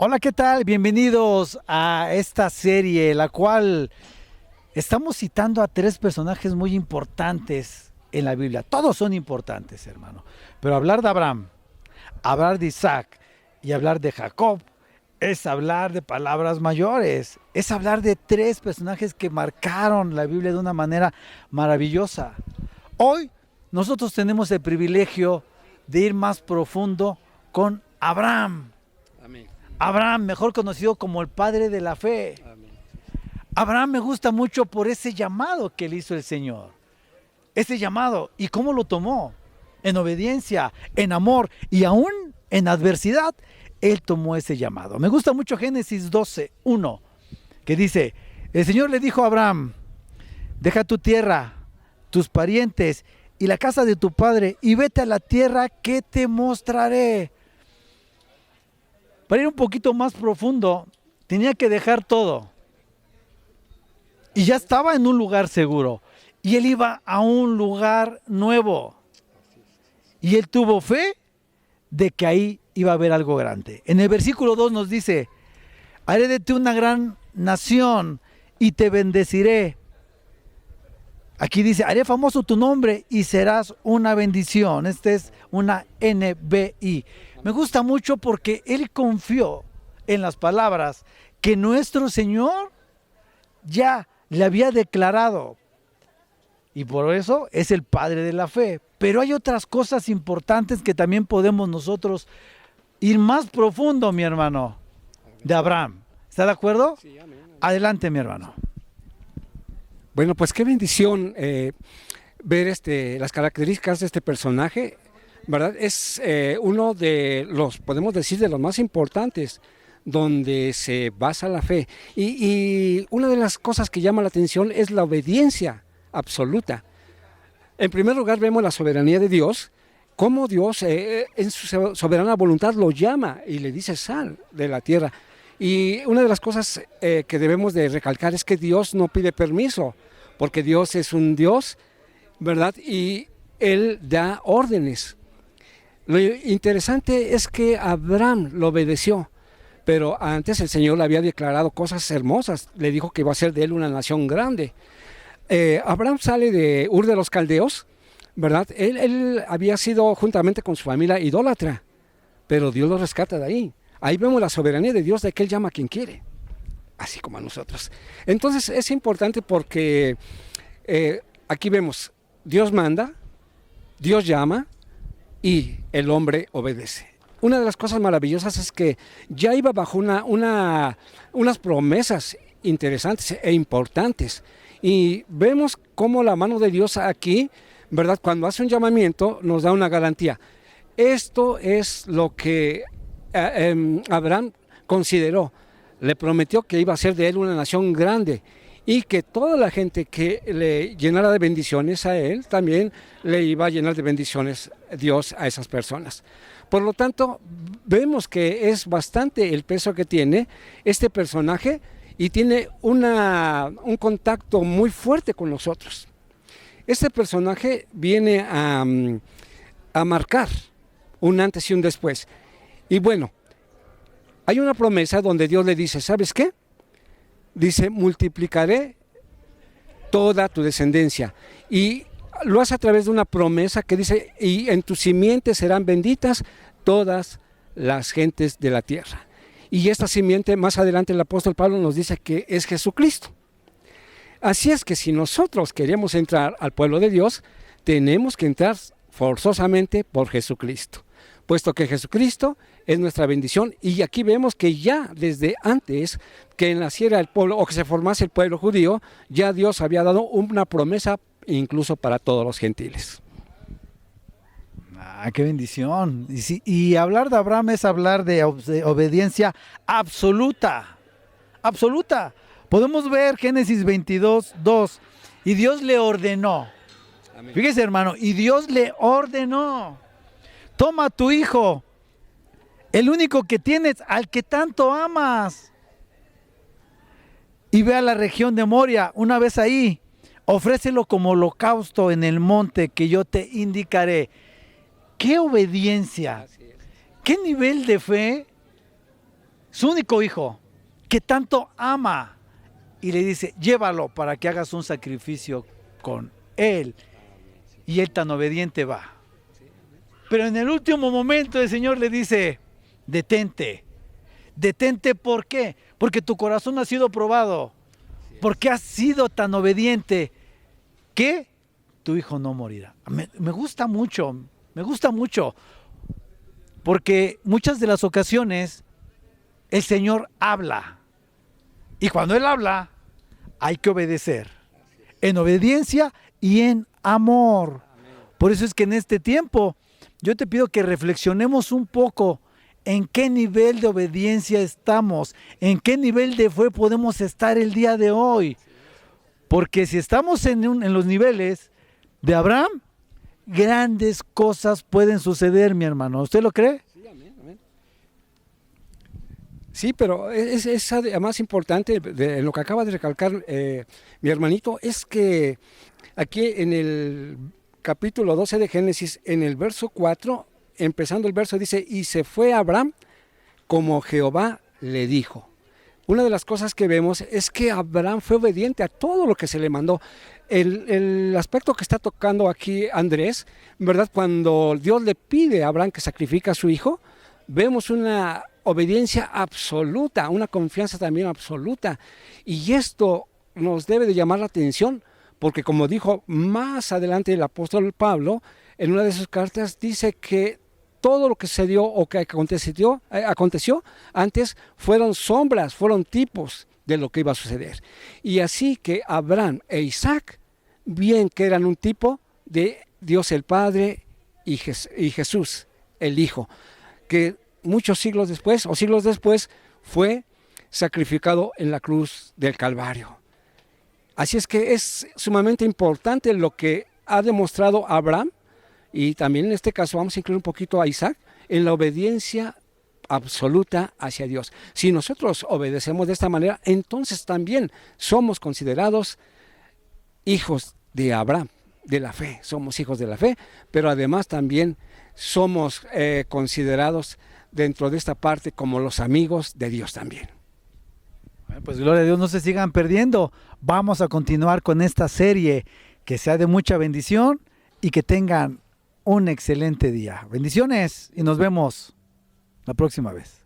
Hola, ¿qué tal? Bienvenidos a esta serie, la cual estamos citando a tres personajes muy importantes en la Biblia. Todos son importantes, hermano. Pero hablar de Abraham, hablar de Isaac y hablar de Jacob es hablar de palabras mayores. Es hablar de tres personajes que marcaron la Biblia de una manera maravillosa. Hoy nosotros tenemos el privilegio de ir más profundo con Abraham. Amén. Abraham, mejor conocido como el padre de la fe. Amén. Abraham me gusta mucho por ese llamado que le hizo el Señor. Ese llamado y cómo lo tomó. En obediencia, en amor y aún en adversidad, él tomó ese llamado. Me gusta mucho Génesis 12:1, que dice, el Señor le dijo a Abraham, deja tu tierra, tus parientes y la casa de tu padre y vete a la tierra que te mostraré. Para ir un poquito más profundo, tenía que dejar todo. Y ya estaba en un lugar seguro. Y él iba a un lugar nuevo. Y él tuvo fe de que ahí iba a haber algo grande. En el versículo 2 nos dice, haré de ti una gran nación y te bendeciré. Aquí dice, haré famoso tu nombre y serás una bendición. Esta es una NBI. Me gusta mucho porque él confió en las palabras que nuestro Señor ya le había declarado. Y por eso es el padre de la fe. Pero hay otras cosas importantes que también podemos nosotros ir más profundo, mi hermano, de Abraham. ¿Está de acuerdo? Sí, amén. Adelante, mi hermano. Bueno, pues qué bendición ver las características de este personaje, ¿verdad? Es uno de los, podemos decir, de los más importantes donde se basa la fe. Y una de las cosas que llama la atención es la obediencia absoluta. En primer lugar vemos la soberanía de Dios, cómo Dios en su soberana voluntad lo llama y le dice sal de la tierra. Y una de las cosas que debemos de recalcar es que Dios no pide permiso, porque Dios es un Dios, ¿verdad? Y Él da órdenes. Lo interesante es que Abraham lo obedeció, pero antes el Señor le había declarado cosas hermosas, le dijo que iba a ser de él una nación grande. Abraham sale de Ur de los Caldeos, ¿verdad? Él había sido juntamente con su familia idólatra, pero Dios lo rescata de ahí. Ahí vemos la soberanía de Dios, de que Él llama a quien quiere, así como a nosotros. Entonces es importante porque aquí vemos, Dios manda, Dios llama y el hombre obedece. Una de las cosas maravillosas es que ya iba bajo unas promesas interesantes e importantes. Y vemos cómo la mano de Dios aquí, ¿verdad? Cuando hace un llamamiento nos da una garantía. Esto es lo que Abraham consideró, le prometió que iba a ser de él una nación grande y que toda la gente que le llenara de bendiciones a él, también le iba a llenar de bendiciones Dios a esas personas. Por lo tanto, vemos que es bastante el peso que tiene este personaje y tiene un contacto muy fuerte con nosotros. Este personaje viene a marcar un antes y un después. Y bueno, hay una promesa donde Dios le dice, ¿sabes qué? Dice, multiplicaré toda tu descendencia. Y lo hace a través de una promesa que dice, y en tu simiente serán benditas todas las gentes de la tierra. Y esta simiente, más adelante el apóstol Pablo nos dice que es Jesucristo. Así es que si nosotros queremos entrar al pueblo de Dios, tenemos que entrar forzosamente por Jesucristo, puesto que Jesucristo es nuestra bendición. Y aquí vemos que ya desde antes que naciera el pueblo o que se formase el pueblo judío, ya Dios había dado una promesa incluso para todos los gentiles. Ah, qué bendición. Y hablar de Abraham es hablar de obediencia absoluta. Absoluta. Podemos ver Génesis 22:2. Y Dios le ordenó. Amén. Fíjese, hermano, y Dios le ordenó. Toma a tu hijo, el único que tienes, al que tanto amas, y ve a la región de Moria. Una vez ahí, ofrécelo como holocausto en el monte que yo te indicaré. ¡Qué obediencia! ¡Qué nivel de fe! su único hijo, que tanto ama, y le dice, llévalo para que hagas un sacrificio con él. Y él tan obediente va. Pero en el último momento el Señor le dice, detente. Detente, ¿por qué? Porque tu corazón ha sido probado. Porque has sido tan obediente que tu hijo no morirá. Me gusta mucho, porque muchas de las ocasiones el Señor habla. Y cuando Él habla, hay que obedecer. En obediencia y en amor. Por eso es que en este tiempo yo te pido que reflexionemos un poco en qué nivel de obediencia estamos, en qué nivel de fe podemos estar el día de hoy. Porque si estamos en los niveles de Abraham, grandes cosas pueden suceder, mi hermano. ¿Usted lo cree? Sí, amén, amén. Sí, pero es además importante de lo que acaba de recalcar mi hermanito, es que aquí en el capítulo 12 de Génesis, en el verso 4, empezando el verso, dice, y se fue Abraham como Jehová le dijo. Una de las cosas que vemos es que Abraham fue obediente a todo lo que se le mandó. El aspecto que está tocando aquí Andrés, ¿verdad? Cuando Dios le pide a Abraham que sacrifique a su hijo, vemos una obediencia absoluta, una confianza también absoluta. Y esto nos debe de llamar la atención, porque como dijo más adelante el apóstol Pablo, en una de sus cartas dice que todo lo que se dio o que aconteció antes fueron sombras, fueron tipos de lo que iba a suceder. Y así que Abraham e Isaac, bien que eran un tipo de Dios el Padre y Jesús el Hijo, que muchos siglos después fue sacrificado en la cruz del Calvario. Así es que es sumamente importante lo que ha demostrado Abraham, y también en este caso vamos a incluir un poquito a Isaac, en la obediencia absoluta hacia Dios. Si nosotros obedecemos de esta manera, entonces también somos considerados hijos de Abraham, de la fe. Somos hijos de la fe, pero además también somos considerados dentro de esta parte como los amigos de Dios también. Pues gloria a Dios, no se sigan perdiendo. Vamos a continuar con esta serie, que sea de mucha bendición y que tengan un excelente día. Bendiciones y nos vemos la próxima vez.